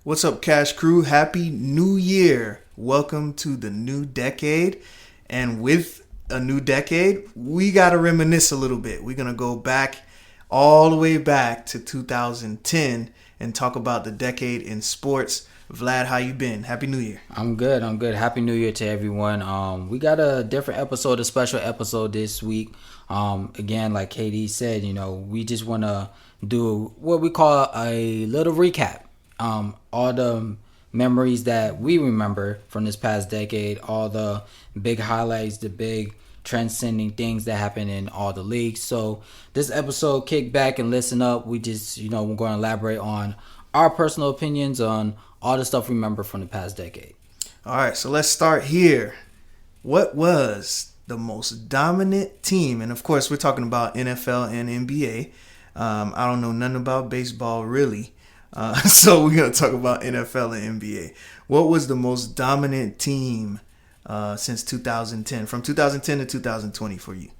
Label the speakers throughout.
Speaker 1: What's up, Cash Crew? Happy New Year. Welcome to the new decade. And with a new decade, we got to reminisce a little bit. We're going to go back all the way back to 2010 and talk about the decade in sports. Vlad, how you been? Happy New Year.
Speaker 2: I'm good. Happy New Year to everyone. We got a different episode, a special episode this week. Again, like KD said, we just want to do what we call a little recap. All the memories that we remember from this past decade, all the big highlights, the big transcending things that happen in all the leagues. So this episode, kick back and listen up. We just, we're going to elaborate on our personal opinions on all the stuff we remember from the past decade.
Speaker 1: All right, so let's start here. What was the most dominant team? And of course, we're talking about NFL and NBA. I don't know nothing about baseball, really. So we're going to talk about NFL and NBA. What was the most dominant team since 2010, from 2010 to 2020 for you?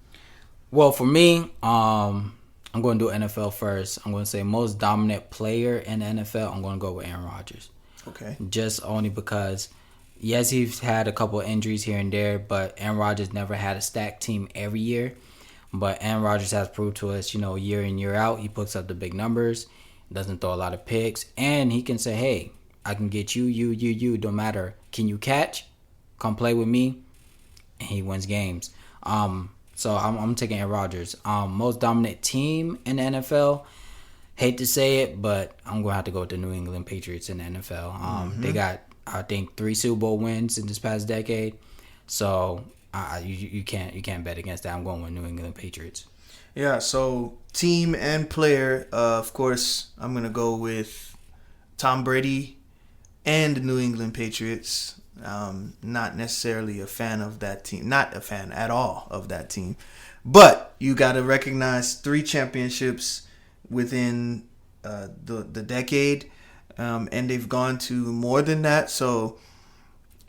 Speaker 2: Well, for me, I'm going to do NFL first. I'm going to say most dominant player in the NFL. I'm going to go with Aaron Rodgers.
Speaker 1: Okay.
Speaker 2: Just only because, yes, he's had a couple of injuries here and there, but Aaron Rodgers never had a stacked team every year. But Aaron Rodgers has proved to us, year in, year out, he puts up the big numbers, doesn't throw a lot of picks, and he can say, hey, I can get you, don't matter. Can you catch? Come play with me. And he wins games. So I'm taking Aaron Rodgers. Most dominant team in the NFL. Hate to say it, but I'm going to have to go with the New England Patriots in the NFL. They got, I think, 3 Super Bowl wins in this past decade. So you can't bet against that. I'm going with New England Patriots.
Speaker 1: Yeah, so team and player, of course, I'm going to go with Tom Brady and the New England Patriots. Not necessarily a fan of that team. Not a fan at all of that team. But you got to recognize 3 championships within the decade. And they've gone to more than that. So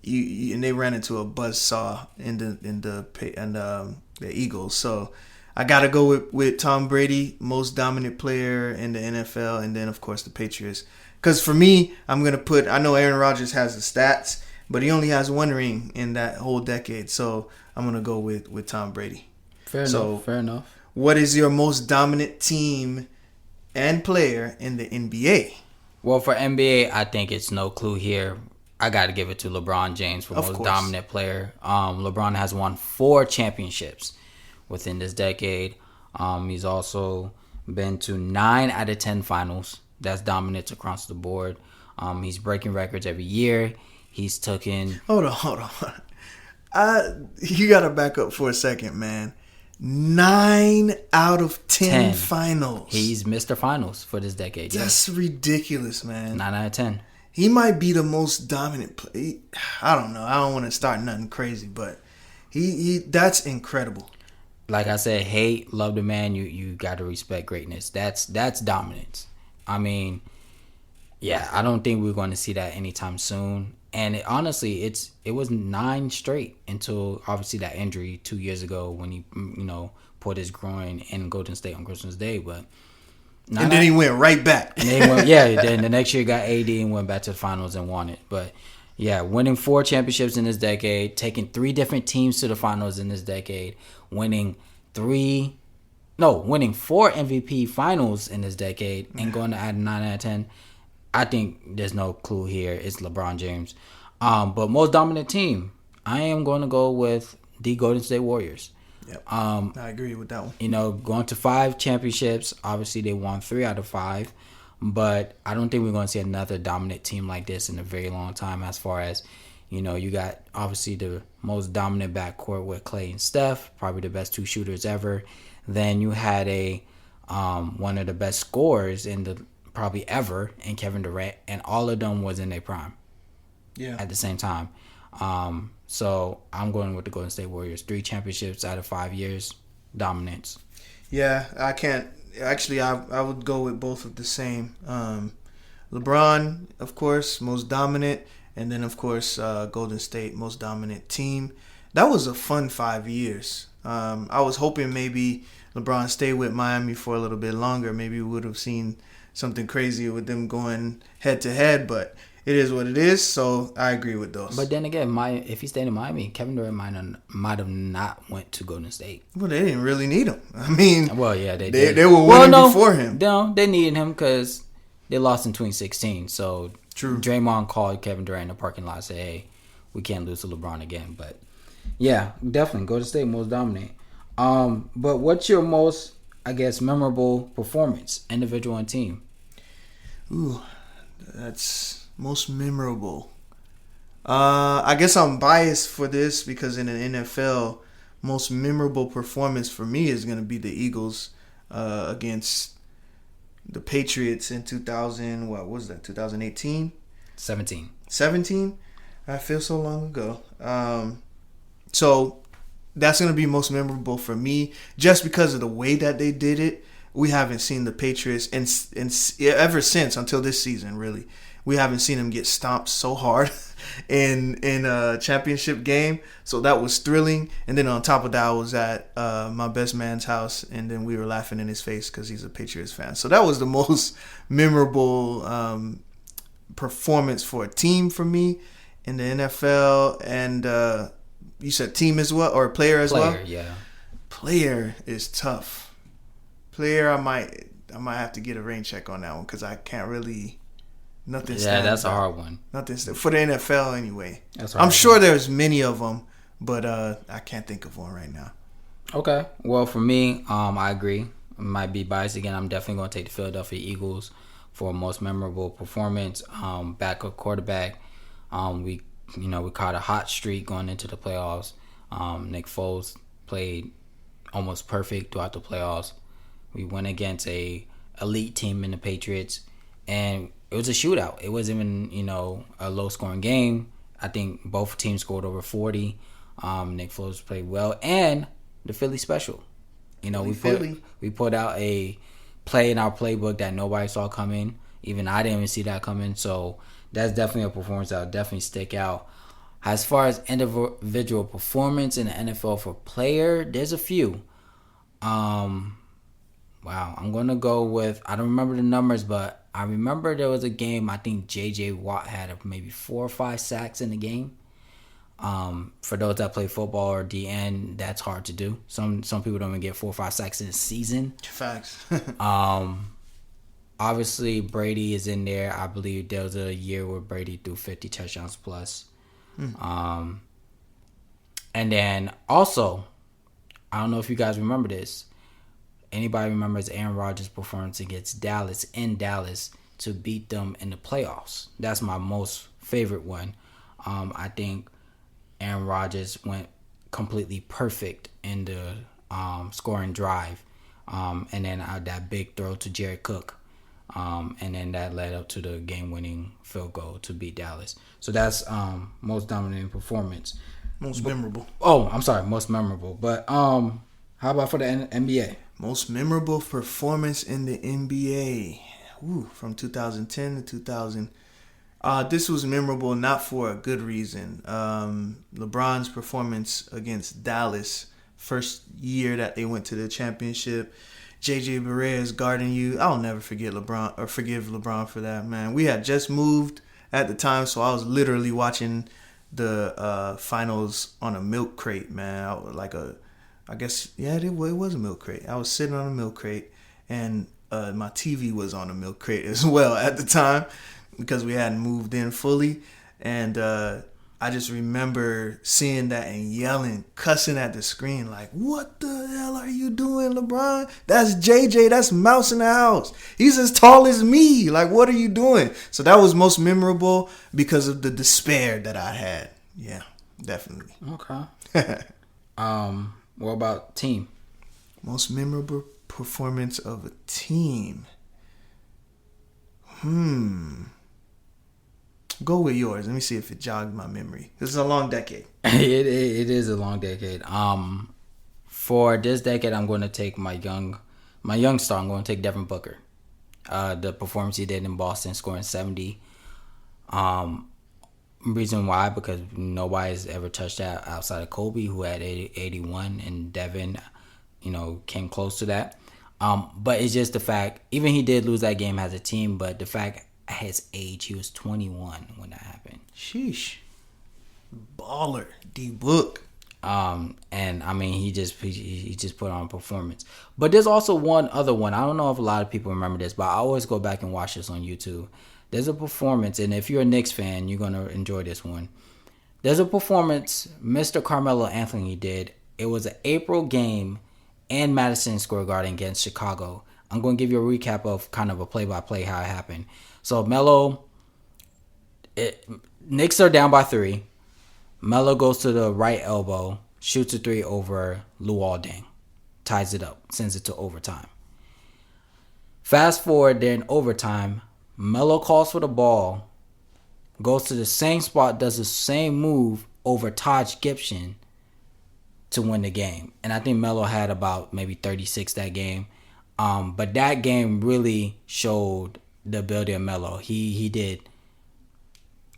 Speaker 1: and they ran into a buzzsaw in the Eagles. So I got to go with Tom Brady, most dominant player in the NFL, and then, of course, the Patriots. Because for me, I'm going to put – I know Aaron Rodgers has the stats, but he only has 1 ring in that whole decade. So I'm going to go with Tom Brady.
Speaker 2: Fair enough.
Speaker 1: What is your most dominant team and player in the NBA?
Speaker 2: Well, for NBA, I think it's no clue here. I got to give it to LeBron James for most dominant player. LeBron has won 4 championships within this decade. He's also been to 9 out of 10 finals. That's dominance across the board. He's breaking records every year. He's taken...
Speaker 1: Hold on. You got to back up for a second, man. 9 out of 10 finals.
Speaker 2: He's Mr. Finals for this decade.
Speaker 1: That's ridiculous, man.
Speaker 2: 9 out of 10.
Speaker 1: He might be the most dominant player. I don't know. I don't want to start nothing crazy, but he that's incredible.
Speaker 2: Like I said, hate, love the man. You got to respect greatness. That's dominance. I mean, yeah, I don't think we're going to see that anytime soon. And honestly, it was 9 straight until obviously that injury 2 years ago when he pulled his groin in Golden State on Christmas Day. But
Speaker 1: and then he went right back.
Speaker 2: And then the next year got AD and went back to the finals and won it. But yeah, winning 4 championships in this decade, taking 3 different teams to the finals in this decade, winning 4 MVP finals in this decade, and going to add 9 out of 10. I think there's no clue here. It's LeBron James. But most dominant team, I am going to go with the Golden State Warriors.
Speaker 1: Yep. I agree with that one.
Speaker 2: Going to 5 championships. Obviously, they won 3 out of 5. But I don't think we're going to see another dominant team like this in a very long time. As far as, you got obviously the most dominant backcourt with Klay and Steph, probably the best 2 shooters ever. Then you had one of the best scorers in the probably ever in Kevin Durant, and all of them was in their prime.
Speaker 1: Yeah.
Speaker 2: At the same time. So I'm going with the Golden State Warriors. 3 championships out of 5 years. Dominance.
Speaker 1: Yeah, I can't. Actually, I would go with both of the same. LeBron, of course, most dominant. And then, of course, Golden State, most dominant team. That was a fun 5 years. I was hoping maybe LeBron stayed with Miami for a little bit longer. Maybe we would have seen something crazy with them going head to head, but it is what it is. So I agree with those.
Speaker 2: But then again, if he stayed in Miami, Kevin Durant might have not went to Golden State.
Speaker 1: Well, they didn't really need him. I mean,
Speaker 2: well, yeah, they
Speaker 1: were winning before him.
Speaker 2: No, they needed him because they lost in 2016. So
Speaker 1: true.
Speaker 2: Draymond called Kevin Durant in the parking lot and said, "Hey, we can't lose to LeBron again." But yeah, definitely Golden State most dominant. But what's your most, I guess, memorable performance, individual and team?
Speaker 1: Ooh, that's most memorable. I guess I'm biased for this because in the NFL, most memorable performance for me is going to be the Eagles against the Patriots in 2000. What was that? 2018?
Speaker 2: 17.
Speaker 1: 17? I feel so long ago. So that's going to be most memorable for me just because of the way that they did it. We haven't seen the Patriots and ever since until this season, really. We haven't seen them get stomped so hard in a championship game. So that was thrilling. And then on top of that, I was at my best man's house, and then we were laughing in his face because he's a Patriots fan. So that was the most memorable performance for a team for me in the NFL. And you said team as well, or player as well?
Speaker 2: Player, yeah.
Speaker 1: Player is tough. Player, I might have to get a rain check on that one because I can't really. Nothing.
Speaker 2: Yeah, that's a hard one.
Speaker 1: Nothing for the NFL anyway.
Speaker 2: I'm
Speaker 1: sure there's many of them, but I can't think of one right now.
Speaker 2: Okay. Well, for me, I agree. I might be biased again. I'm definitely going to take the Philadelphia Eagles for most memorable performance. Backup quarterback. We caught a hot streak going into the playoffs. Nick Foles played almost perfect throughout the playoffs. We went against a elite team in the Patriots, and it was a shootout. It wasn't even, a low-scoring game. I think both teams scored over 40. Nick Foles played well, and the Philly special. We put out a play in our playbook that nobody saw coming. Even I didn't even see that coming. So that's definitely a performance that will definitely stick out. As far as individual performance in the NFL for player, there's a few. Wow, I'm going to go with, I don't remember the numbers, but I remember there was a game, I think J.J. Watt had maybe 4 or 5 sacks in the game. For those that play football or DN, that's hard to do. Some people don't even get 4 or 5 sacks in a season.
Speaker 1: Facts.
Speaker 2: Obviously, Brady is in there. I believe there was a year where Brady threw 50 touchdowns plus. And then also, I don't know if you guys remember this. Anybody remembers Aaron Rodgers' performance against Dallas in Dallas to beat them in the playoffs? That's my most favorite one. I think Aaron Rodgers went completely perfect in the scoring drive. And then that big throw to Jared Cook. And then that led up to the game-winning field goal to beat Dallas. So that's most dominant performance.
Speaker 1: Most memorable.
Speaker 2: Oh, I'm sorry, most memorable. But how about for the NBA?
Speaker 1: Most memorable performance in the NBA. From 2010 to 2000. This was memorable not for a good reason. LeBron's performance against Dallas, first year that they went to the championship. JJ Barea is guarding you. I'll never forgive LeBron for that, man. We had just moved at the time, so I was literally watching the finals on a milk crate, man. It was a milk crate. I was sitting on a milk crate, and my TV was on a milk crate as well at the time because we hadn't moved in fully. And I just remember seeing that and yelling, cussing at the screen like, "What the hell are you doing, LeBron? That's JJ. That's Mouse in the house. He's as tall as me. Like, what are you doing?" So that was most memorable because of the despair that I had. Yeah, definitely.
Speaker 2: Okay. What about team?
Speaker 1: Most memorable performance of a team. Go with yours. Let me see if it jogged my memory. This is a long decade.
Speaker 2: It is a long decade. For this decade, I'm going to take my young star. I'm going to take Devin Booker. The performance he did in Boston, scoring 70. Reason why, because nobody's ever touched that outside of Kobe, who had 81, and Devin, came close to that. But it's just the fact, even he did lose that game as a team, but the fact at his age, he was 21 when that happened.
Speaker 1: Sheesh. Baller. D-Book.
Speaker 2: And I mean, he just put on a performance. But there's also one other one. I don't know if a lot of people remember this, but I always go back and watch this on YouTube. There's a performance, and if you're a Knicks fan, you're gonna enjoy this one. There's a performance Mr. Carmelo Anthony did. It was an April game in Madison Square Garden against Chicago. I'm going to give you a recap of kind of a play-by-play how it happened. So Melo, Knicks are down by 3. Melo goes to the right elbow, shoots a 3 over Luol Deng, ties it up, sends it to overtime. Fast forward, they're in overtime. Melo calls for the ball, goes to the same spot, does the same move over Taj Gibson to win the game. And I think Melo had about maybe 36 that game. But that game really showed the ability of Melo. He did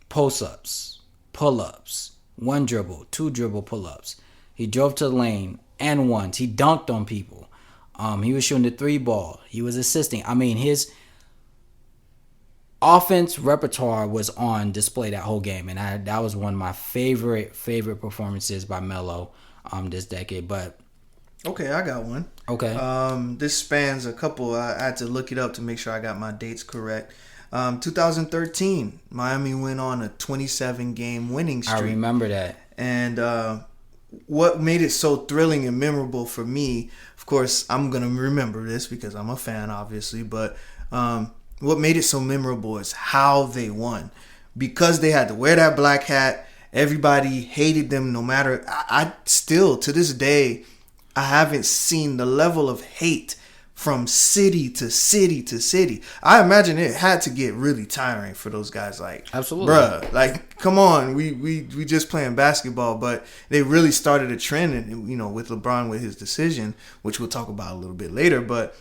Speaker 2: post-ups, pull-ups, 1 dribble, 2 dribble pull-ups. He drove to the lane and once. He dunked on people. He was shooting the 3 ball. He was assisting. I mean, his offense repertoire was on display that whole game, and that was one of my favorite performances by Melo this decade. But
Speaker 1: okay, I got one.
Speaker 2: Okay.
Speaker 1: This spans a couple. I had to look it up to make sure I got my dates correct. 2013, Miami went on a 27-game winning streak.
Speaker 2: I remember that.
Speaker 1: And what made it so thrilling and memorable for me, of course, I'm going to remember this because I'm a fan, obviously, but what made it so memorable is how they won. Because they had to wear that black hat, everybody hated them no matter. I still, to this day, I haven't seen the level of hate from city to city to city. I imagine it had to get really tiring for those guys. Like,
Speaker 2: absolutely,
Speaker 1: bruh, like, come on, we just playing basketball, but they really started a trend, and with LeBron with his decision, which we'll talk about a little bit later. But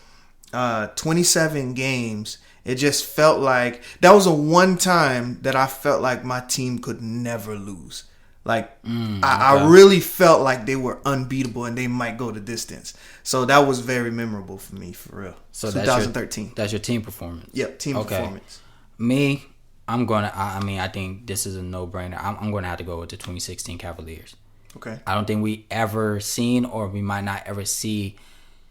Speaker 1: 27 games, it just felt like that was a one time that I felt like my team could never lose. Like, I really felt like they were unbeatable and they might go the distance. So that was very memorable for me, for real.
Speaker 2: So
Speaker 1: 2013.
Speaker 2: That's your team performance.
Speaker 1: Yep, team performance.
Speaker 2: Me, I think this is a no-brainer. I'm going to have to go with the 2016 Cavaliers.
Speaker 1: Okay.
Speaker 2: I don't think we ever seen, or we might not ever see,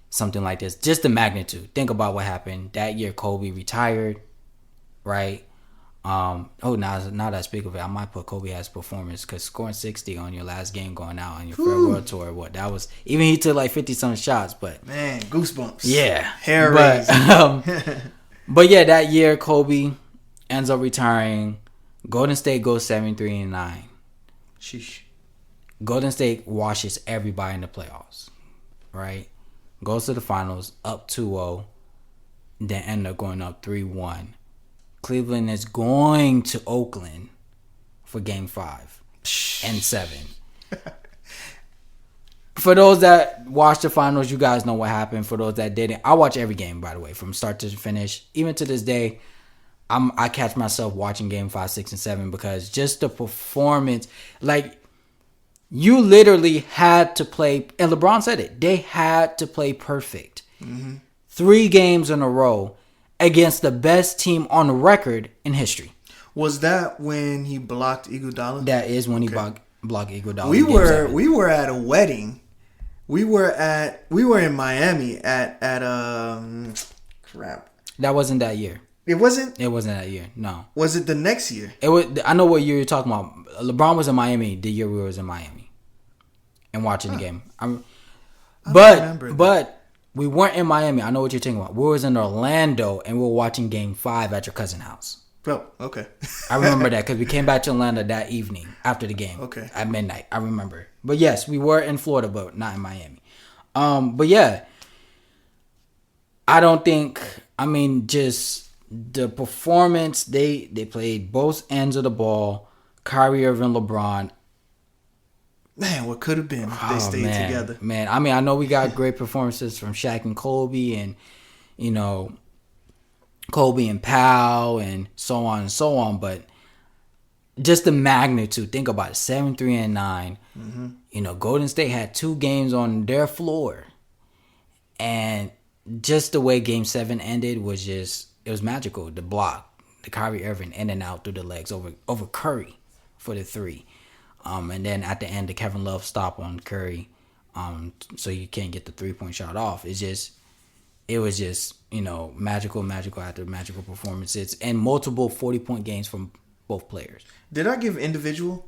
Speaker 2: something like this. Just the magnitude. Think about what happened. That year, Kobe retired, right? Now that I speak of it, I might put Kobe as performance, because scoring 60 on your last game going out on your farewell tour, that was, even he took like 50-some shots, but
Speaker 1: man, goosebumps.
Speaker 2: Yeah.
Speaker 1: Hair raising.
Speaker 2: But yeah, that year, Kobe ends up retiring. Golden State goes 73-9.
Speaker 1: Sheesh.
Speaker 2: Golden State washes everybody in the playoffs, right? Goes to the finals, up 2-0, then end up going up 3-1. Cleveland is going to Oakland for Game 5 and 7. For those that watched the finals, you guys know what happened. For those that didn't, I watch every game, by the way, from start to finish. Even to this day, I catch myself watching Game 5, 6, and 7 because just the performance, like, you literally had to play, and LeBron said it, they had to play perfect. 3 games in a row against the best team on record in history.
Speaker 1: Was that when he blocked Iguodala?
Speaker 2: That is when he blocked Iguodala.
Speaker 1: We were at a wedding. We were in Miami at crap.
Speaker 2: That wasn't that year.
Speaker 1: It wasn't?
Speaker 2: It wasn't that year. No.
Speaker 1: Was it the next year?
Speaker 2: It was. I know what year you're talking about. LeBron was in Miami the year we was in Miami and watching the game. But we weren't in Miami. I know what you're talking about. We was in Orlando and we were watching Game 5 at your cousin's house.
Speaker 1: Oh, okay.
Speaker 2: I remember that because we came back to Atlanta that evening after the game.
Speaker 1: Okay.
Speaker 2: At midnight. I remember. But yes, we were in Florida, but not in Miami. But yeah, I don't think. I mean, just the performance. They played both ends of the ball. Kyrie Irving, LeBron.
Speaker 1: Man, what could have been if they stayed together.
Speaker 2: Man, I mean, I know we got great performances from Shaq and Kobe and, Kobe and Powell and so on, but just the magnitude. Think about it, 7-3-9. Golden State had 2 games on their floor, and just the way Game 7 ended was it was magical. The block, the Kyrie Irving in and out through the legs over Curry for the three. And then at the end, the Kevin Love stop on Curry, so you can't get the 3-point shot off. It was just, magical after magical performances and multiple 40-point games from both players.
Speaker 1: Did I give individual?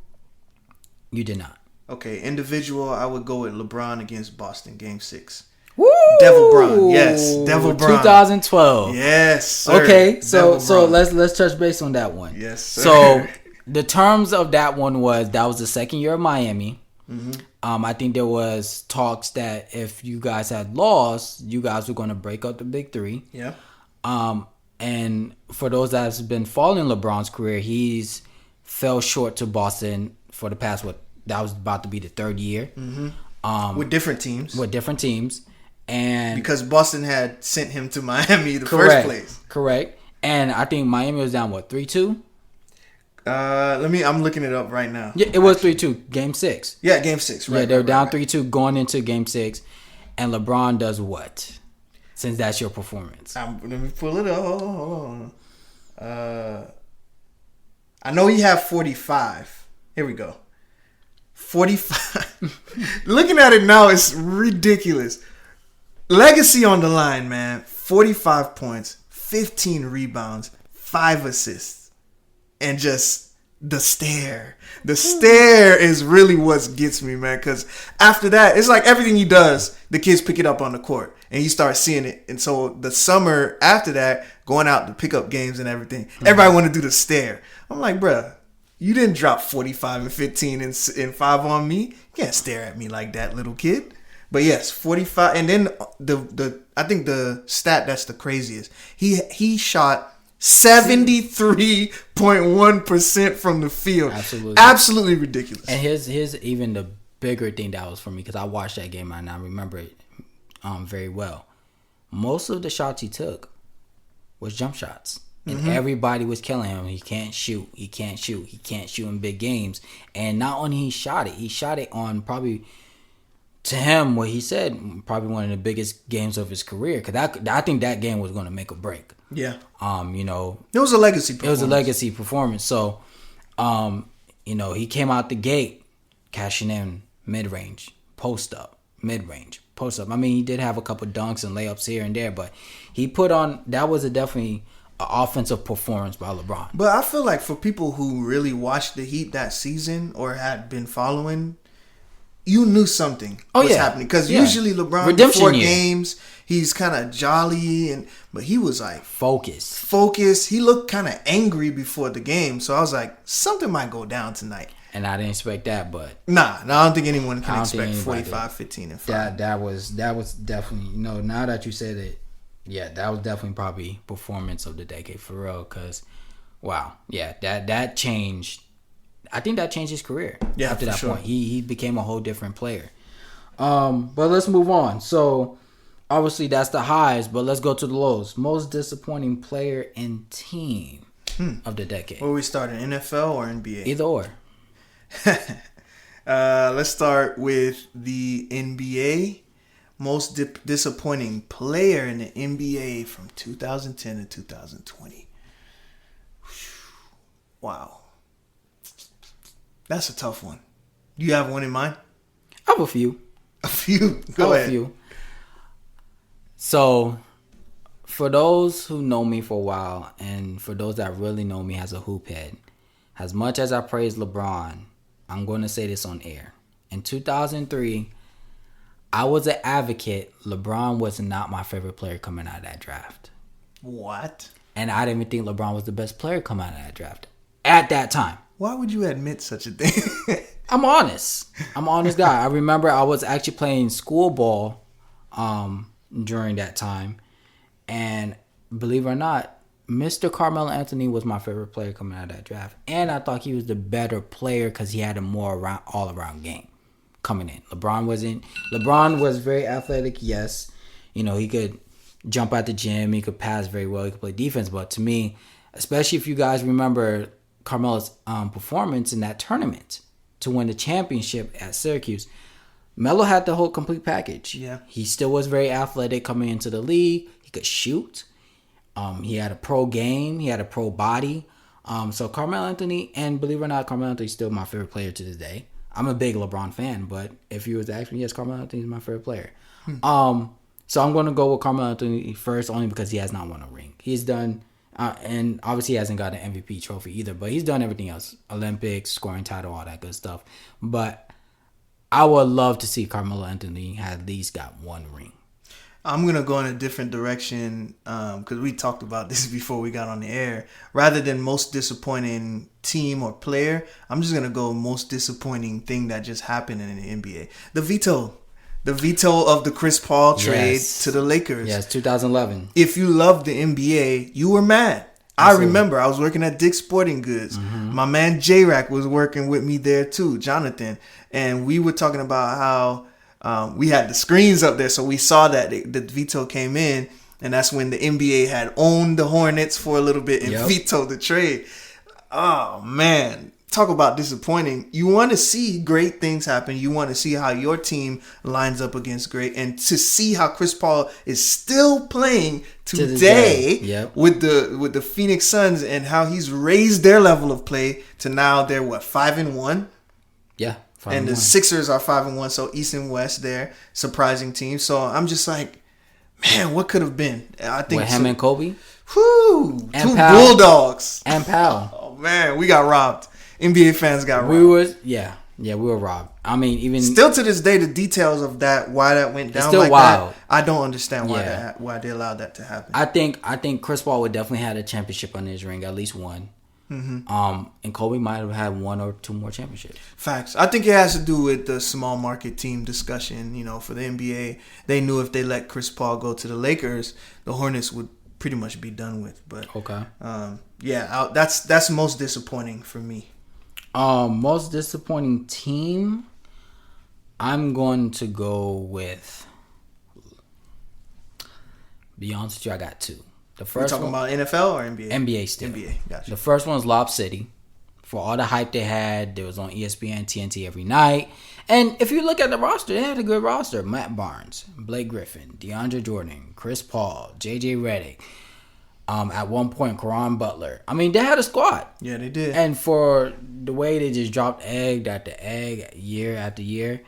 Speaker 2: You did not.
Speaker 1: Okay, individual, I would go with LeBron against Boston, Game 6.
Speaker 2: Woo!
Speaker 1: Devil Bron, yes, Devil Bron.
Speaker 2: 2012.
Speaker 1: Yes, sir.
Speaker 2: Okay, so let's touch base on that one.
Speaker 1: Yes, sir.
Speaker 2: So the terms of that one was the second year of Miami. Mm-hmm. I think there was talks that if you guys had lost, you guys were going to break up the Big Three.
Speaker 1: Yeah.
Speaker 2: And for those that have been following LeBron's career, he's fell short to Boston for the past that was about to be the third year.
Speaker 1: Mm-hmm. With different teams.
Speaker 2: And
Speaker 1: because Boston had sent him to Miami first place.
Speaker 2: Correct. And I think Miami was down 3-2.
Speaker 1: I'm looking it up right now.
Speaker 2: Yeah, it was 3-2. Game 6.
Speaker 1: Yeah, Game 6. Right.
Speaker 2: Yeah, they were down 3-2 going into Game 6, and LeBron does what? Since that's your performance.
Speaker 1: Let me pull it up. Hold on. I know he had 45. Here we go. 45. Looking at it now, it's ridiculous. Legacy on the line, man. 45 points, 15 rebounds, 5 assists. And just the stare. The stare is really what gets me, man. Because after that, it's like everything he does, the kids pick it up on the court. And you start seeing it. And so the summer after that, going out to pick up games and everything, everybody want to do the stare. I'm like, bruh, you didn't drop 45 and 15 and 5 on me. You can't stare at me like that, little kid. But yes, 45. And then I think the stat that's the craziest, he shot 73.1% from the field. Absolutely ridiculous.
Speaker 2: And here's even the bigger thing that was for me, because I watched that game and I remember it very well. Most of the shots he took was jump shots. And everybody was killing him. He can't shoot in big games. And not only he shot it on probably, to him, what he said, probably one of the biggest games of his career. Because I think that game was going to make or break.
Speaker 1: Yeah.
Speaker 2: It
Speaker 1: was a legacy performance.
Speaker 2: It was a legacy performance. So, he came out the gate cashing in mid-range, post-up. I mean, he did have a couple dunks and layups here and there, but he put on, that was definitely an offensive performance by LeBron.
Speaker 1: But I feel like for people who really watched the Heat that season or had been following, you knew something was happening. Because usually LeBron,
Speaker 2: redemption
Speaker 1: before
Speaker 2: year.
Speaker 1: games, he's kind of jolly, but he was like
Speaker 2: focused.
Speaker 1: He looked kind of angry before the game. So I was like, something might go down tonight.
Speaker 2: And I didn't expect that, but
Speaker 1: I don't think anyone can expect 45, 15, and 5.
Speaker 2: That was definitely, now that you said it, that was definitely probably performance of the decade for real. Because, wow, that changed. I think that changed his career. Yeah, after that point, he became a whole different player. But let's move on. So obviously that's the highs, but let's go to the lows. Most disappointing player and team of the decade.
Speaker 1: Where we starting, NFL or NBA?
Speaker 2: Either or.
Speaker 1: Let's start with the NBA. Most disappointing player in the NBA from 2010 to 2020. Wow. That's a tough one. Do you have one in mind?
Speaker 2: I have a few.
Speaker 1: Go ahead.
Speaker 2: A few. So, for those who know me for a while, and for those that really know me as a hoop head, as much as I praise LeBron, I'm going to say this on air. In 2003, I was an advocate. LeBron was not my favorite player coming out of that draft.
Speaker 1: What?
Speaker 2: And I didn't even think LeBron was the best player coming out of that draft at that time.
Speaker 1: Why would you admit such a thing?
Speaker 2: I'm honest. I'm an honest guy. I remember I was actually playing school ball during that time. And believe it or not, Mr. Carmelo Anthony was my favorite player coming out of that draft. And I thought he was the better player because he had a more all-around game coming in. LeBron was very athletic, yes. He could jump out the gym. He could pass very well. He could play defense. But to me, especially if you guys remember Carmelo's performance in that tournament to win the championship at Syracuse, Melo had the whole complete package.
Speaker 1: Yeah.
Speaker 2: He still was very athletic coming into the league. He could shoot. He had a pro game. He had a pro body. So Carmelo Anthony, and believe it or not, Carmelo Anthony is still my favorite player to this day. I'm a big LeBron fan, but if you was to ask me, yes, Carmelo Anthony is my favorite player. So I'm going to go with Carmelo Anthony first, only because he has not won a ring. He's done, and obviously he hasn't got an MVP trophy either, but he's done everything else. Olympics, scoring title, all that good stuff. But I would love to see Carmelo Anthony have at least got one ring.
Speaker 1: I'm going to go in a different direction because we talked about this before we got on the air. Rather than most disappointing team or player, I'm just going to go most disappointing thing that just happened in the NBA. The veto. The veto of the Chris Paul trade to the Lakers.
Speaker 2: Yes, 2011.
Speaker 1: If you loved the NBA, you were mad. Absolutely. I remember I was working at Dick's Sporting Goods. Mm-hmm. My man J-Rack was working with me there too, Jonathan. And we were talking about how we had the screens up there. So we saw that the veto came in. And that's when the NBA had owned the Hornets for a little bit and vetoed the trade. Oh, man. Talk about disappointing. You want to see great things happen. You want to see how your team lines up against great, and to see how Chris Paul is still playing today with the Phoenix Suns and how he's raised their level of play to now they're 5-1.
Speaker 2: Yeah, 5-1.
Speaker 1: And the Sixers are 5-1. So East and West there, surprising team. So I'm just like, man, what could have been? I think
Speaker 2: with him and Kobe.
Speaker 1: Whoo,
Speaker 2: and
Speaker 1: two
Speaker 2: Powell.
Speaker 1: Bulldogs
Speaker 2: and Powell.
Speaker 1: Oh man, we got robbed. NBA fans got robbed.
Speaker 2: We were robbed. I mean, even
Speaker 1: still to this day, the details of that, why that went down,
Speaker 2: still
Speaker 1: like
Speaker 2: wild.
Speaker 1: That, I don't understand why they allowed that to happen.
Speaker 2: I think Chris Paul would definitely have a championship on his ring, at least one. Mm-hmm. And Kobe might have had one or two more championships.
Speaker 1: Facts. I think it has to do with the small market team discussion. You know, for the NBA, they knew if they let Chris Paul go to the Lakers, the Hornets would pretty much be done with. But
Speaker 2: okay,
Speaker 1: that's most disappointing for me.
Speaker 2: Most disappointing team, I'm going to go with. Be honest with you, I got two. The first
Speaker 1: talking about NFL or NBA?
Speaker 2: NBA still.
Speaker 1: NBA, gotcha.
Speaker 2: The first one was Lob City. For all the hype they had, they was on ESPN, TNT every night. And if you look at the roster, they had a good roster. Matt Barnes, Blake Griffin, DeAndre Jordan, Chris Paul, JJ Redick. At one point, Caron Butler. I mean, they had a squad.
Speaker 1: Yeah, they did.
Speaker 2: And for the way they just dropped egg after egg, year after year,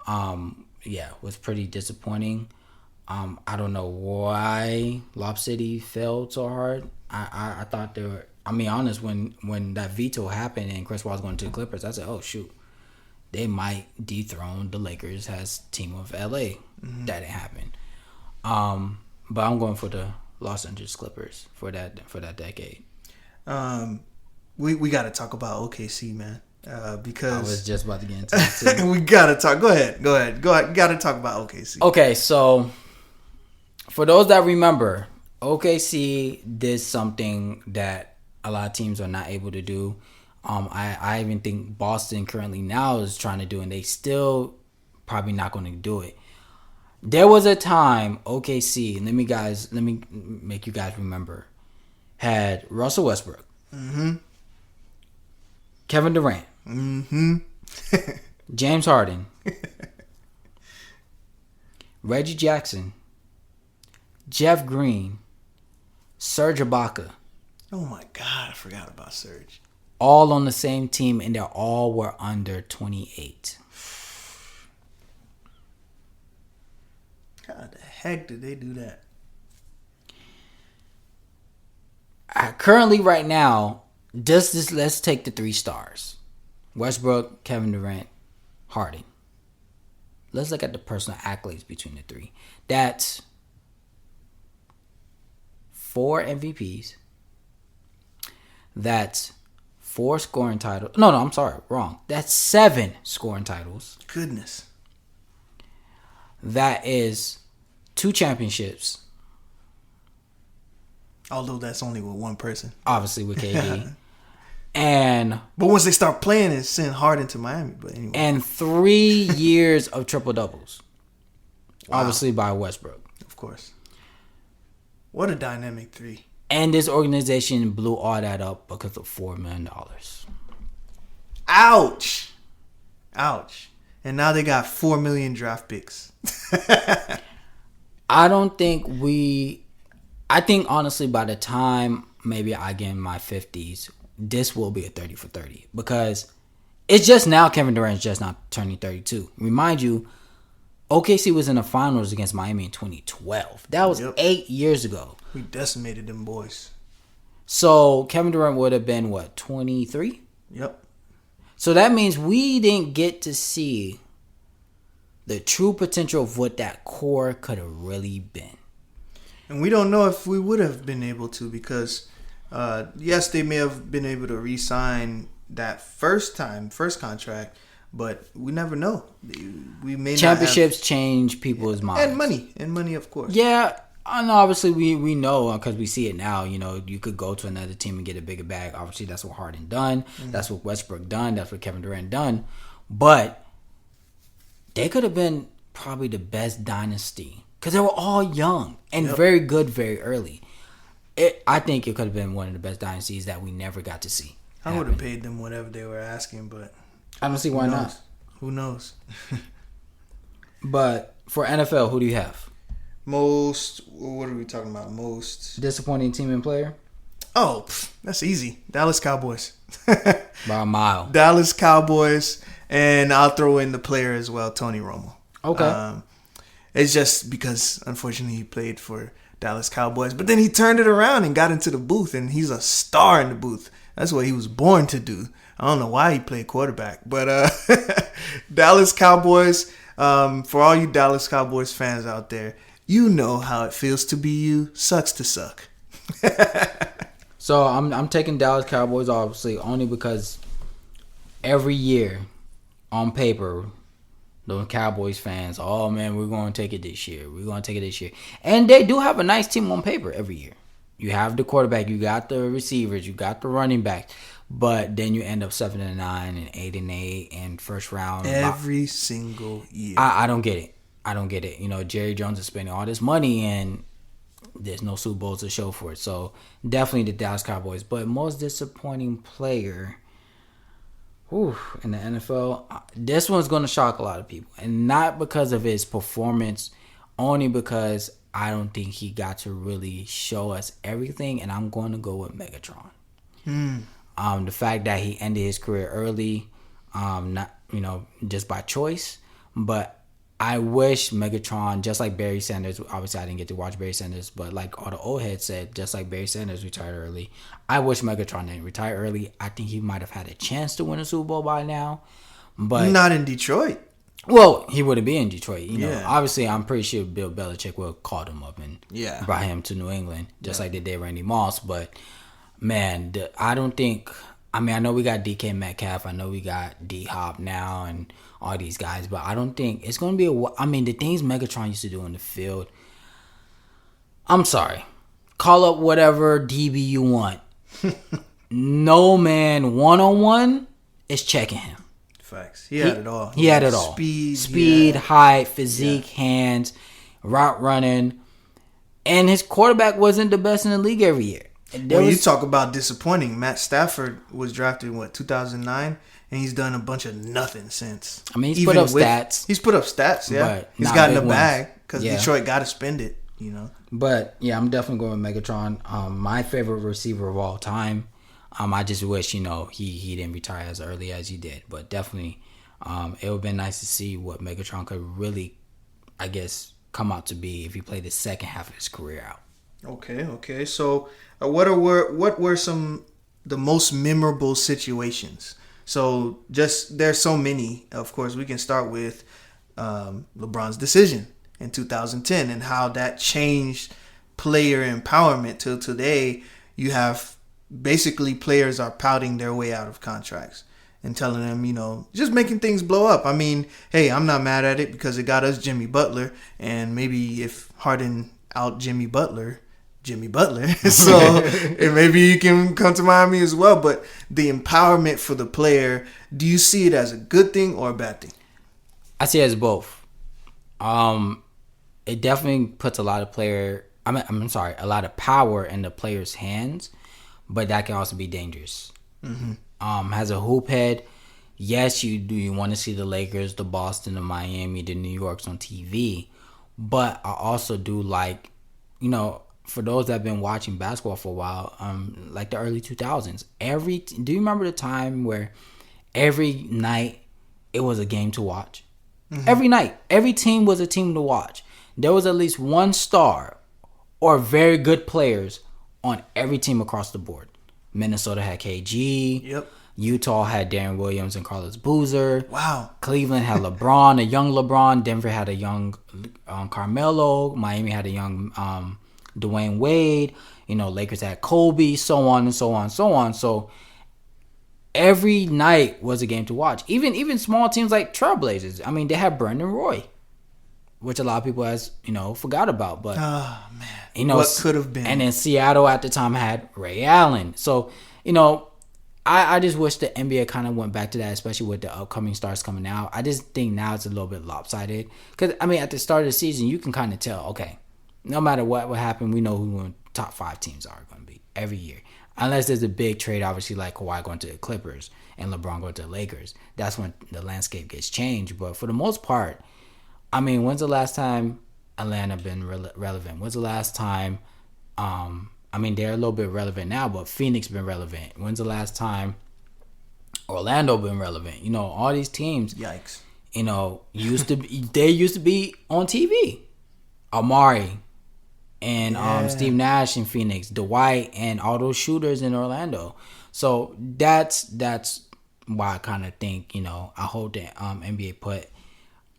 Speaker 2: was pretty disappointing. I don't know why Lob City failed so hard. I thought they were. I mean, honest, when that veto happened and Chris Paul was going to the Clippers, I said, oh shoot, they might dethrone the Lakers as team of LA. Mm-hmm. That didn't happen. But I'm going for the Los Angeles Clippers for that decade.
Speaker 1: We got to talk about OKC, man, because
Speaker 2: I was just about to get into it too.
Speaker 1: We got to talk. Go ahead. Got to talk about OKC.
Speaker 2: Okay, so for those that remember, OKC did something that a lot of teams are not able to do. I even think Boston currently now is trying to do, and they still probably not going to do it. There was a time OKC, let me make you guys remember, had Russell Westbrook, Kevin Durant, James Harden, Reggie Jackson, Jeff Green, Serge Ibaka.
Speaker 1: Oh my God, I forgot about Serge.
Speaker 2: All on the same team, and they all were under 28.
Speaker 1: How the heck did they do that?
Speaker 2: Currently, right now, let's take the 3 stars. Westbrook, Kevin Durant, Harden. Let's look at the personal accolades between the 3. That's 4 MVPs. That's 4 scoring titles. No, I'm sorry. Wrong. That's 7 scoring titles.
Speaker 1: Goodness.
Speaker 2: That is 2 championships.
Speaker 1: Although that's only with one person.
Speaker 2: Obviously with KD.
Speaker 1: But once they start playing, it send Harden to Miami. But anyway.
Speaker 2: And 3 years of triple doubles. Wow. Obviously by Westbrook.
Speaker 1: Of course. What a dynamic 3.
Speaker 2: And this organization blew all that up because of $4 million.
Speaker 1: Ouch. and now they got 4 million draft picks.
Speaker 2: I don't think I think honestly, by the time maybe I get in my 50s, this will be a 30 for 30 because it's just now Kevin Durant's just not turning 32. Remind you, OKC was in the finals against Miami in 2012. That was 8 years ago.
Speaker 1: We decimated them boys.
Speaker 2: So Kevin Durant would have been, what, 23?
Speaker 1: Yep.
Speaker 2: So that means we didn't get to see the true potential of what that core could have really been.
Speaker 1: And we don't know if we would have been able to because, yes, they may have been able to re-sign that first contract, but we never know. We may
Speaker 2: Championships change people's minds.
Speaker 1: And money, of course.
Speaker 2: Yeah, and obviously we know because we see it now. You know, you could go to another team and get a bigger bag. Obviously, that's what Harden done. Mm-hmm. That's what Westbrook done. That's what Kevin Durant done. But they could have been probably the best dynasty because they were all young and very good very early. I think it could have been one of the best dynasties that we never got to see.
Speaker 1: I would have paid them whatever they were asking, but
Speaker 2: I don't see why not.
Speaker 1: Who knows?
Speaker 2: But for NFL, who do you have?
Speaker 1: What are we talking about? Most
Speaker 2: disappointing team and player?
Speaker 1: Oh, that's easy. Dallas Cowboys.
Speaker 2: By a mile.
Speaker 1: Dallas Cowboys, and I'll throw in the player as well, Tony Romo.
Speaker 2: Okay.
Speaker 1: It's just because, unfortunately, he played for Dallas Cowboys, but then he turned it around and got into the booth, and he's a star in the booth. That's what he was born to do. I don't know why he played quarterback, but Dallas Cowboys, for all you Dallas Cowboys fans out there, you know how it feels to be you. Sucks to suck.
Speaker 2: So I'm taking Dallas Cowboys, obviously, only because every year, on paper, the Cowboys fans, oh man, we're going to take it this year. We're going to take it this year. And they do have a nice team on paper every year. You have the quarterback, you got the receivers, you got the running back, but then you end up 7-9 and 8-8 and first round
Speaker 1: every single year.
Speaker 2: I don't get it. You know, Jerry Jones is spending all this money and there's no Super Bowls to show for it. So definitely the Dallas Cowboys. But most disappointing player, in the NFL, this one's going to shock a lot of people, and not because of his performance, only because I don't think he got to really show us everything, and I'm going to go with Megatron. The fact that he ended his career early, not just by choice, but I wish Megatron, just like Barry Sanders, obviously I didn't get to watch Barry Sanders, but like all the old heads said, just like Barry Sanders retired early, I wish Megatron didn't retire early. I think he might have had a chance to win a Super Bowl by now, but
Speaker 1: not in Detroit.
Speaker 2: Well, he wouldn't be in Detroit. You know,
Speaker 1: Yeah.
Speaker 2: Obviously, I'm pretty sure Bill Belichick would have called him up and
Speaker 1: Yeah.
Speaker 2: brought him to New England, just like they did Randy Moss. But, man, I don't think... I mean, I know we got DK Metcalf. I know we got D-Hop now and all these guys. But I don't think it's going to be I mean, the things Megatron used to do in the field... I'm sorry. Call up whatever DB you want. No man one-on-one is checking him.
Speaker 1: Facts. He had it all.
Speaker 2: He had it all. Speed, height, physique, hands, route running. And his quarterback wasn't the best in the league every year.
Speaker 1: You talk about disappointing. Matt Stafford was drafted in 2009, and he's done a bunch of nothing since.
Speaker 2: I mean, he's put up stats.
Speaker 1: He's put up stats, yeah.
Speaker 2: But
Speaker 1: he's gotten a bag because Detroit got to spend it, you know.
Speaker 2: But, yeah, I'm definitely going with Megatron. My favorite receiver of all time. I just wish, he didn't retire as early as he did. But definitely, it would have been nice to see what Megatron could really, I guess, come out to be if he played the second half of his career out.
Speaker 1: Okay. So, what were the most memorable situations? So, there's so many. Of course, we can start with LeBron's decision in 2010 and how that changed player empowerment till today. You have basically players are pouting their way out of contracts and telling them, just making things blow up. I mean, hey, I'm not mad at it because it got us Jimmy Butler, and maybe if Harden out Jimmy Butler, so and maybe you can come to Miami as well. But the empowerment for the player, do you see it as a good thing or a bad thing?
Speaker 2: I see it as both. It definitely puts a lot of a lot of power in the player's hands, but that can also be dangerous. Mm-hmm. Has a hoop head, yes, you want to see the Lakers, the Boston, the Miami, the New Yorks on TV, but I also do like, for those that have been watching basketball for a while, like the early 2000s. Do you remember the time where every night it was a game to watch? Mm-hmm. Every night, every team was a team to watch. There was at least one star or very good players on every team across the board. Minnesota had KG.
Speaker 1: Yep.
Speaker 2: Utah had Darren Williams and Carlos Boozer.
Speaker 1: Wow.
Speaker 2: Cleveland had LeBron, a young LeBron. Denver had a young Carmelo. Miami had a young Dwayne Wade. Lakers had Kobe, so on and so on and so on. So every night was a game to watch. Even small teams like Trailblazers. I mean, they had Brandon Roy, which a lot of people forgot about. But
Speaker 1: what could have been?
Speaker 2: And then Seattle at the time had Ray Allen. So I just wish the NBA kind of went back to that, especially with the upcoming stars coming out. I just think now it's a little bit lopsided. Because, at the start of the season, you can kind of tell, okay, no matter what happened, we know who the top 5 teams are going to be every year. Unless there's a big trade, obviously, like Kawhi going to the Clippers and LeBron going to the Lakers. That's when the landscape gets changed. But for the most part, when's the last time Atlanta been relevant? When's the last time... they're a little bit relevant now, but Phoenix been relevant. When's the last time Orlando been relevant? All these teams.
Speaker 1: Yikes.
Speaker 2: Used to be on TV. Amari and Steve Nash in Phoenix, Dwight and all those shooters in Orlando. So that's why I kind of think I hope that NBA put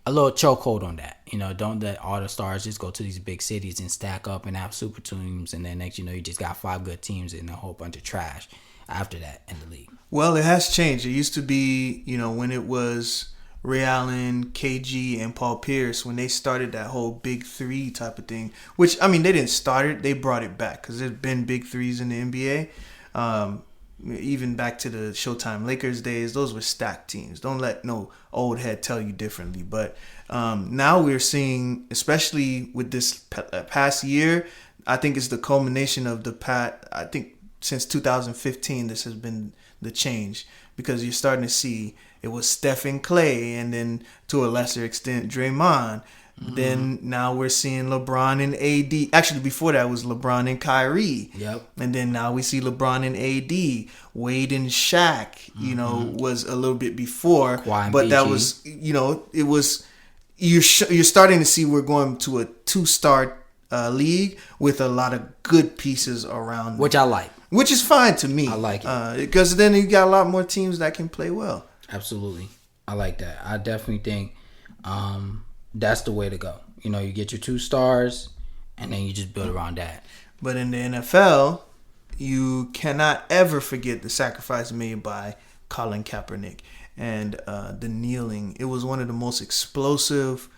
Speaker 2: a little chokehold on that. Don't let all the stars just go to these big cities and stack up and have super teams, and then next you just got 5 good teams and a whole bunch of trash after that in the league.
Speaker 1: Well, it has changed. It used to be, when it was Ray Allen, KG, and Paul Pierce, when they started that whole big 3 type of thing, which, they didn't start it, they brought it back because there's been big 3s in the NBA. Even back to the Showtime Lakers days, those were stacked teams. Don't let no old head tell you differently. But now we're seeing, especially with this past year, I think it's the culmination of I think since 2015, this has been the change, because you're starting to see it was Steph and Clay, and then to a lesser extent Draymond. Mm-hmm. Then now we're seeing LeBron and AD. Actually, before that was LeBron and Kyrie.
Speaker 2: Yep.
Speaker 1: And then now we see LeBron and AD. Wade and Shaq, was a little bit before. But that was, it was, you're starting to see we're going to a 2-star league with a lot of good pieces around.
Speaker 2: Which I like.
Speaker 1: Which is fine to me.
Speaker 2: I like it.
Speaker 1: Because then you got a lot more teams that can play well.
Speaker 2: Absolutely. I like that. I definitely think that's the way to go. You get your 2 stars, and then you just build around that.
Speaker 1: But in the NFL, you cannot ever forget the sacrifice made by Colin Kaepernick and the kneeling. It was one of the most explosive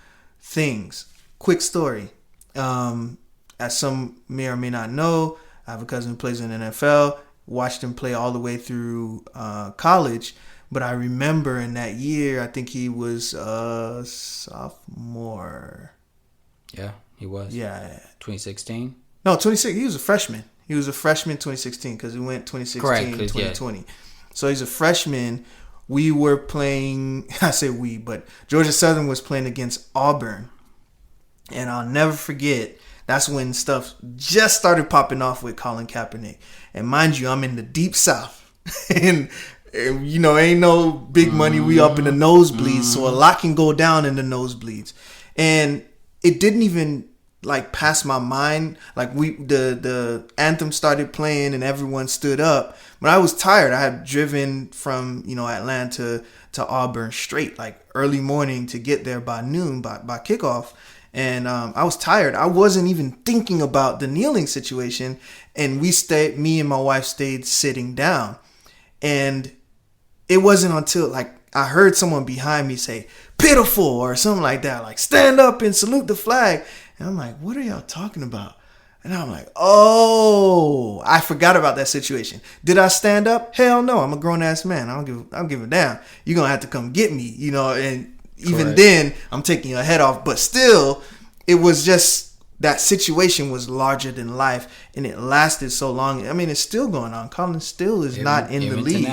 Speaker 1: things. Quick story. As some may or may not know, I have a cousin who plays in the NFL. Watched him play all the way through college. But I remember in that year, I think he was a sophomore.
Speaker 2: Yeah, he was.
Speaker 1: Yeah.
Speaker 2: 2016?
Speaker 1: No, 2016. He was a freshman. He was a freshman 2016 because he went 2016 to 2020. Yeah. So he's a freshman. We were playing, I say we, but Georgia Southern was playing against Auburn. And I'll never forget, that's when stuff just started popping off with Colin Kaepernick. And mind you, I'm in the deep South. and ain't no big money. We up in the nosebleeds, so a lot can go down in the nosebleeds. And it didn't even pass my mind. The anthem started playing and everyone stood up. But I was tired. I had driven from Atlanta to Auburn straight, early morning to get there by noon, by kickoff. And I was tired. I wasn't even thinking about the kneeling situation. And me and my wife stayed sitting down. And it wasn't until I heard someone behind me say pitiful or something like that, stand up and salute the flag. And I'm like, what are y'all talking about? And I'm like, oh, I forgot about that situation. Did I stand up? Hell no. I'm a grown ass man. I don't give a damn. You're going to have to come get me, and even Correct. Then I'm taking your head off. But still, it was just that situation was larger than life, and it lasted so long. It's still going on. Colin still is not in the league.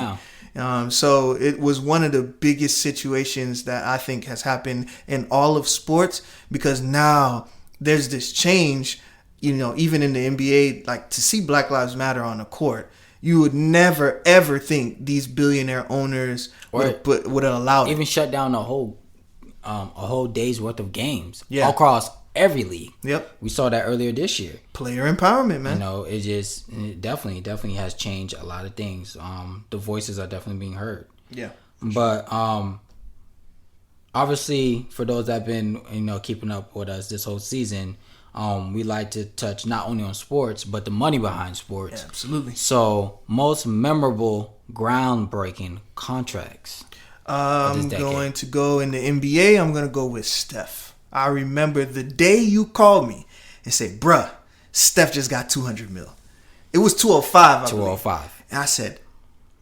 Speaker 1: So it was one of the biggest situations that I think has happened in all of sports, because now there's this change, even in the NBA, like to see Black Lives Matter on the court. You would never ever think these billionaire owners would have allowed
Speaker 2: even
Speaker 1: it.
Speaker 2: shut down a whole day's worth of games
Speaker 1: Yeah.
Speaker 2: across every league.
Speaker 1: Yep.
Speaker 2: We saw that earlier this year.
Speaker 1: Player empowerment, man.
Speaker 2: It definitely has changed a lot of things. The voices are definitely being heard.
Speaker 1: Yeah.
Speaker 2: But obviously, for those that have been keeping up with us this whole season, we like to touch not only on sports but the money behind sports.
Speaker 1: Yeah, absolutely.
Speaker 2: So, most memorable, groundbreaking contracts.
Speaker 1: I'm going to go in the NBA. I'm going to go with Steph. I remember the day you called me and said, bruh, Steph just got $200 million. It was 205, I believe. And I said,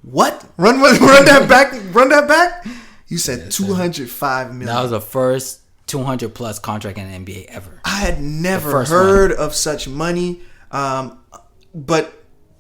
Speaker 1: what? Run that back. Run that back. You said $205 million.
Speaker 2: That was the first 200 plus contract in the NBA ever.
Speaker 1: I had never heard of such money. But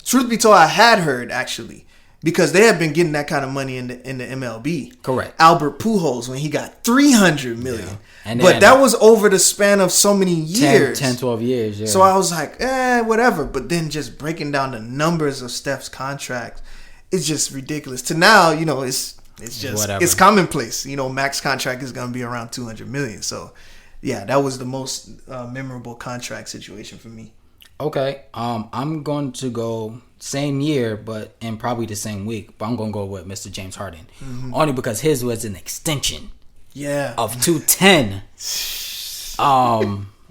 Speaker 1: truth be told, I had heard actually, because they had been getting that kind of money in the MLB.
Speaker 2: Correct.
Speaker 1: Albert Pujols, when he got $300 million.
Speaker 2: Yeah. And
Speaker 1: but that was over the span of so many years.
Speaker 2: 10, 12 years, yeah.
Speaker 1: So I was like, whatever. But then just breaking down the numbers of Steph's contract, it's just ridiculous. To now, it's just whatever. It's commonplace. Max contract is going to be around $200 million. So, yeah, that was the most memorable contract situation for me.
Speaker 2: Okay, I'm going to go same year, but in probably the same week. But I'm going to go with Mr. James Harden, only because his was an extension.
Speaker 1: Yeah.
Speaker 2: Of 210.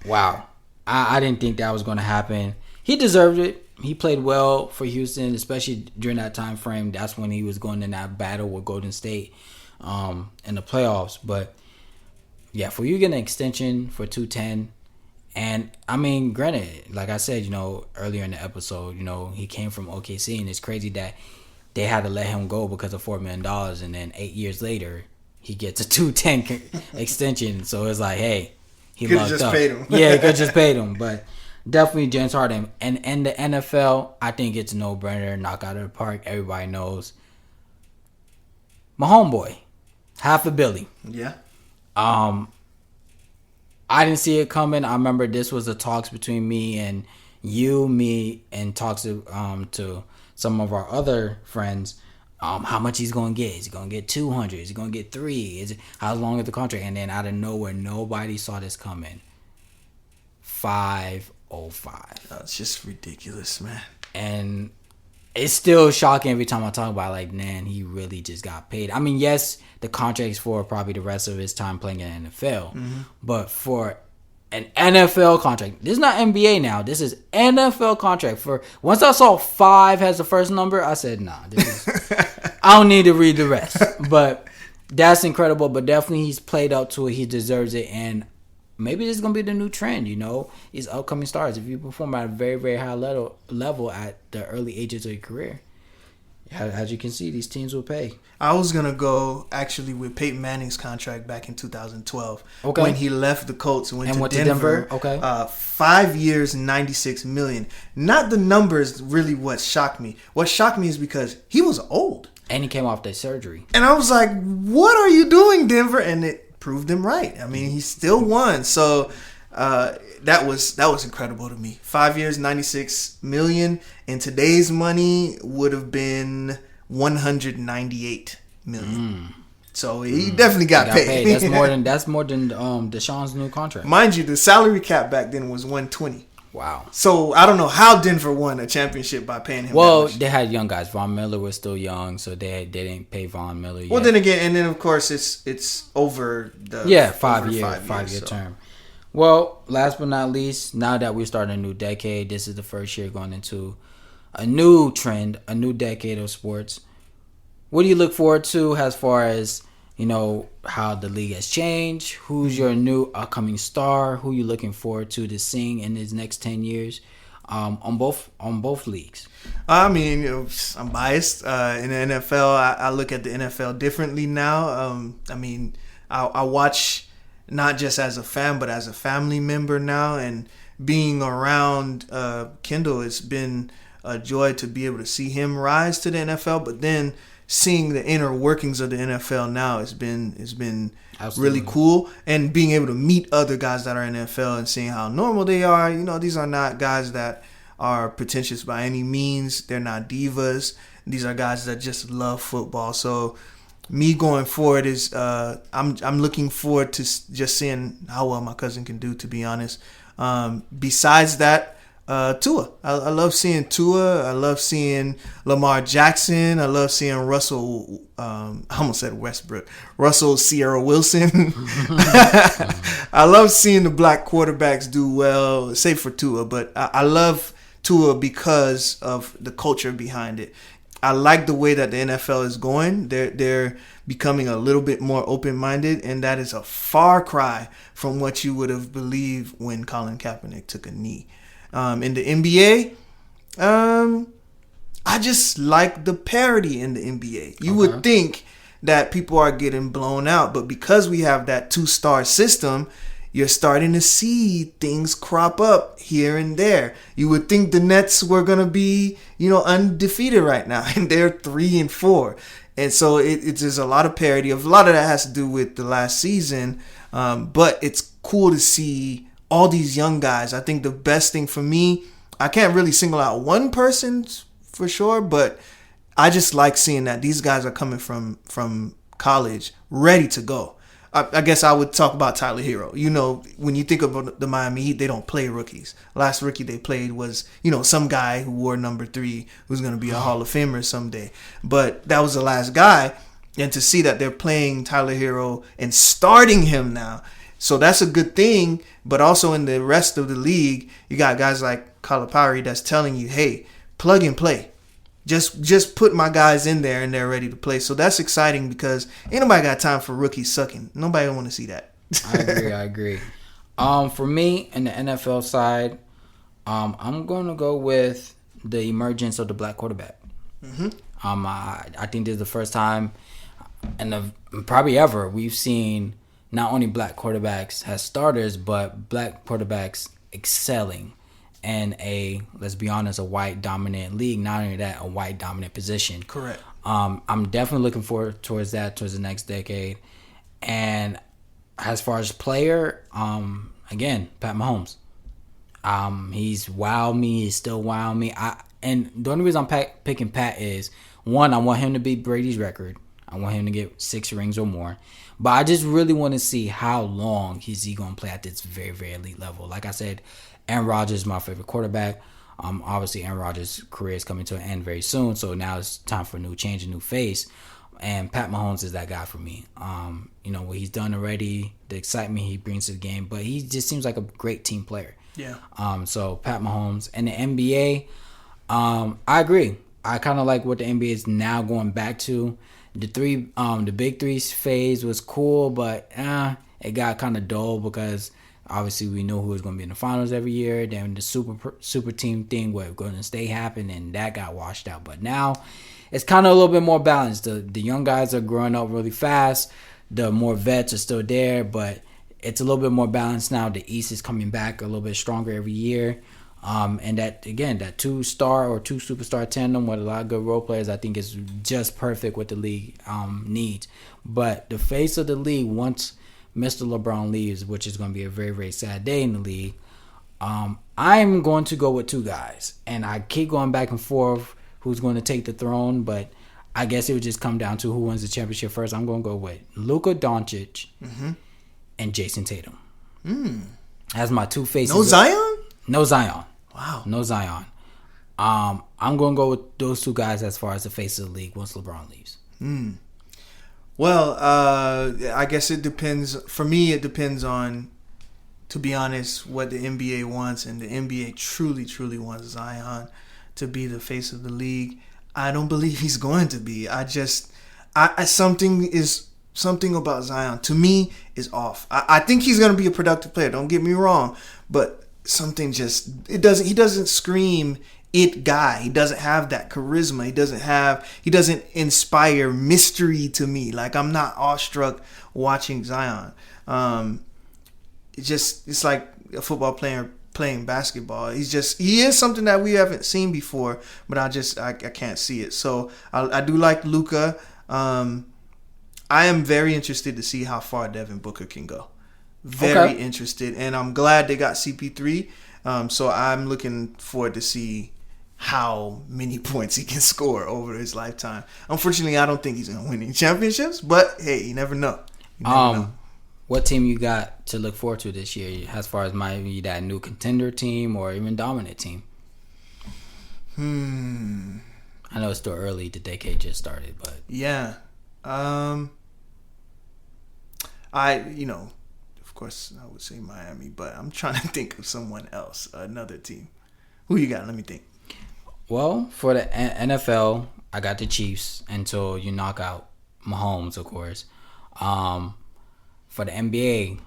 Speaker 2: Wow. I didn't think that was going to happen. He deserved it. He played well for Houston, especially during that time frame. That's when he was going in that battle with Golden State in the playoffs. But yeah, for you getting an extension for 210, and I mean, granted, like I said, earlier in the episode, he came from OKC, and it's crazy that they had to let him go because of $4 million, and then 8 years later, he gets a 210 extension. So it's like, hey, he
Speaker 1: could have just paid him.
Speaker 2: Yeah, he could have just paid him. But definitely James Harden. And in the NFL, I think it's a no-brainer. Knock out of the park. Everybody knows. My homeboy, $500 million.
Speaker 1: Yeah.
Speaker 2: I didn't see it coming. I remember this was the talks between me, and talks to some of our other friends. How much he's going to get? Is he going to get 200? Is he going to get 3? How long is the contract? And then out of nowhere, nobody saw this coming. 505.
Speaker 1: It's just ridiculous, man.
Speaker 2: And it's still shocking every time I talk about it, like, man, he really just got paid. I mean, yes, the contract's for probably the rest of his time playing in the NFL. But for an NFL contract, this is not NBA now. This is NFL contract. Once I saw 5 has the first number, I said, nah, this is... I don't need to read the rest. But that's incredible. But definitely he's played up to it. He deserves it. And maybe this is going to be the new trend, These upcoming stars. If you perform at a very, very high level at the early ages of your career, as you can see, these teams will pay.
Speaker 1: I was going to go actually with Peyton Manning's contract back in 2012.
Speaker 2: Okay.
Speaker 1: When he left the Colts and went to
Speaker 2: Denver.
Speaker 1: Okay. 5 years, $96 million. Not the numbers really what shocked me. What shocked me is because he was old.
Speaker 2: And he came off that surgery.
Speaker 1: And I was like, what are you doing, Denver? And it proved him right. I mean, he still won. So that was incredible to me. 5 years, $96 million. In today's money would have been $198 million. So he definitely got paid.
Speaker 2: That's more than Deshaun's new contract.
Speaker 1: Mind you, the salary cap back then was $120.
Speaker 2: Wow.
Speaker 1: So I don't know how Denver won a championship by paying him.
Speaker 2: Well,
Speaker 1: that much.
Speaker 2: They had young guys. Von Miller was still young, so they didn't pay Von Miller yet.
Speaker 1: Well, then again, and then of course it's over the
Speaker 2: 5 year term. Well, last but not least, now that we're starting a new decade, this is the first year going into a new trend, a new decade of sports. What do you look forward to as far as, how the league has changed? Who's your new upcoming star? Who you looking forward to seeing in these next 10 years on both leagues?
Speaker 1: I mean, I'm biased. In the NFL, I look at the NFL differently now. I mean, I watch not just as a fan, but as a family member now. And being around Kendall, it's been a joy to be able to see him rise to the NFL. But then seeing the inner workings of the NFL now has been
Speaker 2: Absolutely.
Speaker 1: really cool, and being able to meet other guys that are in the NFL and seeing how normal they are. These are not guys that are pretentious by any means. They're not divas. These are guys that just love football. So me going forward is I'm looking forward to just seeing how well my cousin can do, to be honest. Besides that, Tua. I love seeing Tua. I love seeing Lamar Jackson. I love seeing Russell. I almost said Westbrook. Russell Sierra Wilson. I love seeing the black quarterbacks do well, save for Tua. But I love Tua because of the culture behind it. I like the way that the NFL is going. They're becoming a little bit more open-minded, and that is a far cry from what you would have believed when Colin Kaepernick took a knee. In the NBA, I just like the parity in the NBA. You would think that people are getting blown out, but because we have that 2-star system, you're starting to see things crop up here and there. You would think the Nets were going to be, undefeated right now, and they're 3-4. And so it's just a lot of parity. A lot of that has to do with the last season, but it's cool to see all these young guys. I think the best thing for me, I can't really single out one person for sure, but I just like seeing that these guys are coming from college ready to go. I guess I would talk about Tyler Hero. When you think about the Miami Heat, they don't play rookies. Last rookie they played was, some guy who wore number 3 who's going to be a Hall of Famer someday. But that was the last guy. And to see that they're playing Tyler Hero and starting him now, so that's a good thing. But also in the rest of the league, you got guys like Calipari that's telling you, hey, plug and play. Just put my guys in there and they're ready to play. So that's exciting because ain't nobody got time for rookies sucking. Nobody want to see that.
Speaker 2: I agree. For me, in the NFL side, I'm going to go with the emergence of the black quarterback.
Speaker 1: Mm-hmm.
Speaker 2: I think this is the first time, and probably ever, we've seen not only black quarterbacks as starters, but black quarterbacks excelling in let's be honest, a white dominant league. Not only that, a white dominant position.
Speaker 1: Correct.
Speaker 2: I'm definitely looking forward towards the next decade. And as far as player, again, Pat Mahomes. He's wowed me. He's still wowing me. And the only reason I'm picking Pat is, one, I want him to beat Brady's record. I want him to get 6 rings or more. But I just really want to see how long is he going to play at this very, very elite level. Like I said, Aaron Rodgers is my favorite quarterback. Obviously, Aaron Rodgers' career is coming to an end very soon, so now it's time for a new change, a new face. And Pat Mahomes is that guy for me. What he's done already, the excitement he brings to the game, but he just seems like a great team player.
Speaker 1: Yeah.
Speaker 2: So Pat Mahomes. And the NBA, I agree. I kind of like what the NBA is now going back to. The big three phase was cool, but it got kind of dull because obviously we knew who was going to be in the finals every year. Then the super team thing where Golden State happened, and that got washed out. But now it's kind of a little bit more balanced. The young guys are growing up really fast. The more vets are still there, but it's a little bit more balanced now. The East is coming back a little bit stronger every year. And that 2-star or 2 superstar tandem with a lot of good role players, I think is just perfect what the league needs. But the face of the league, once Mr. LeBron leaves, which is going to be a very, very sad day in the league, I'm going to go with 2 guys. And I keep going back and forth who's going to take the throne, but I guess it would just come down to who wins the championship first. I'm going to go with Luka Doncic and Jason Tatum. As my 2 faces.
Speaker 1: No Zion?
Speaker 2: No Zion.
Speaker 1: Wow.
Speaker 2: No Zion. I'm going to go with those 2 guys as far as the face of the league once LeBron leaves.
Speaker 1: Well, I guess it depends. For me, it depends on, to be honest, what the NBA wants. And the NBA truly, truly wants Zion to be the face of the league. I don't believe he's going to be. Something about Zion, to me, is off. I think he's going to be a productive player. Don't get me wrong. But something he doesn't scream it guy. He doesn't have that charisma. He doesn't inspire mystery to me. Like, I'm not awestruck watching Zion. It's like a football player playing basketball. He is something that we haven't seen before, but I can't see it. So I do like Luka. I am very interested to see how far Devin Booker can go. Very interested, and I'm glad they got CP3. So I'm looking forward to see how many points he can score over his lifetime. Unfortunately, I don't think he's gonna win any championships, but hey, you never know.
Speaker 2: What team you got to look forward to this year, as far as maybe that new contender team or even dominant team? I know it's still early. The decade just started, but
Speaker 1: yeah. Of course, I would say Miami, but I'm trying to think of someone else, another team. Who you got? Let me think.
Speaker 2: Well, for the NFL, I got the Chiefs until you knock out Mahomes, of course. For the NBA,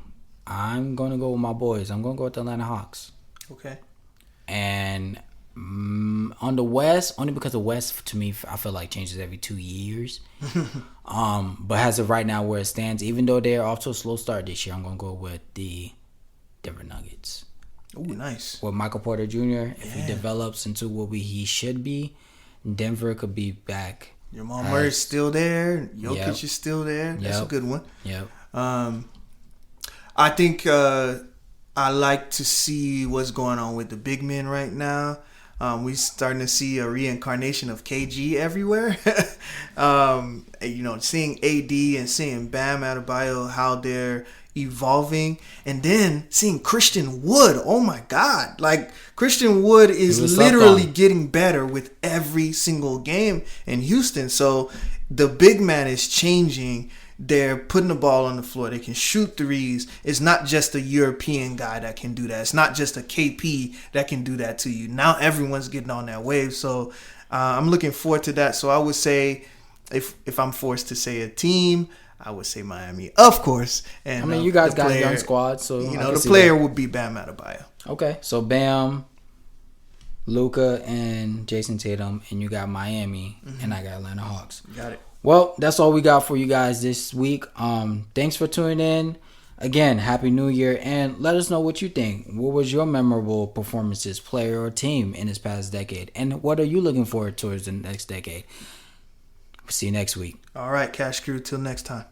Speaker 2: I'm going to go with my boys. I'm going to go with the Atlanta Hawks.
Speaker 1: Okay.
Speaker 2: And on the West, only because the West, to me, I feel like changes every 2 years. But as of right now, where it stands, even though they're off to a slow start this year, I'm going to go with the Denver Nuggets.
Speaker 1: Oh, nice.
Speaker 2: With Michael Porter Jr., if he develops into what he should be, Denver could be back.
Speaker 1: Jamal Murray's still there. Jokic is still there. That's a good one.
Speaker 2: Yep.
Speaker 1: I think I like to see what's going on with the big men right now. We're starting to see a reincarnation of KG everywhere. Seeing AD and seeing Bam Adebayo, how they're evolving, and then seeing Christian Wood. Oh my God! Like, Christian Wood is literally getting better with every single game in Houston. So the big man is changing. They're putting the ball on the floor. They can shoot threes. It's not just a European guy that can do that. It's not just a KP that can do that to you. Now everyone's getting on that wave. So I'm looking forward to that. So I would say, if I'm forced to say a team, I would say Miami, of course. And
Speaker 2: I mean, you guys got a young squad, so
Speaker 1: the player would be Bam Adebayo.
Speaker 2: Okay, so Bam, Luka, and Jason Tatum, and you got Miami, and I got Atlanta Hawks.
Speaker 1: Got it.
Speaker 2: Well, that's all we got for you guys this week. Thanks for tuning in. Again, Happy New Year, and let us know what you think. What was your memorable performances, player or team, in this past decade? And what are you looking forward towards the next decade? See you next week.
Speaker 1: All right, Cash Crew. Till next time.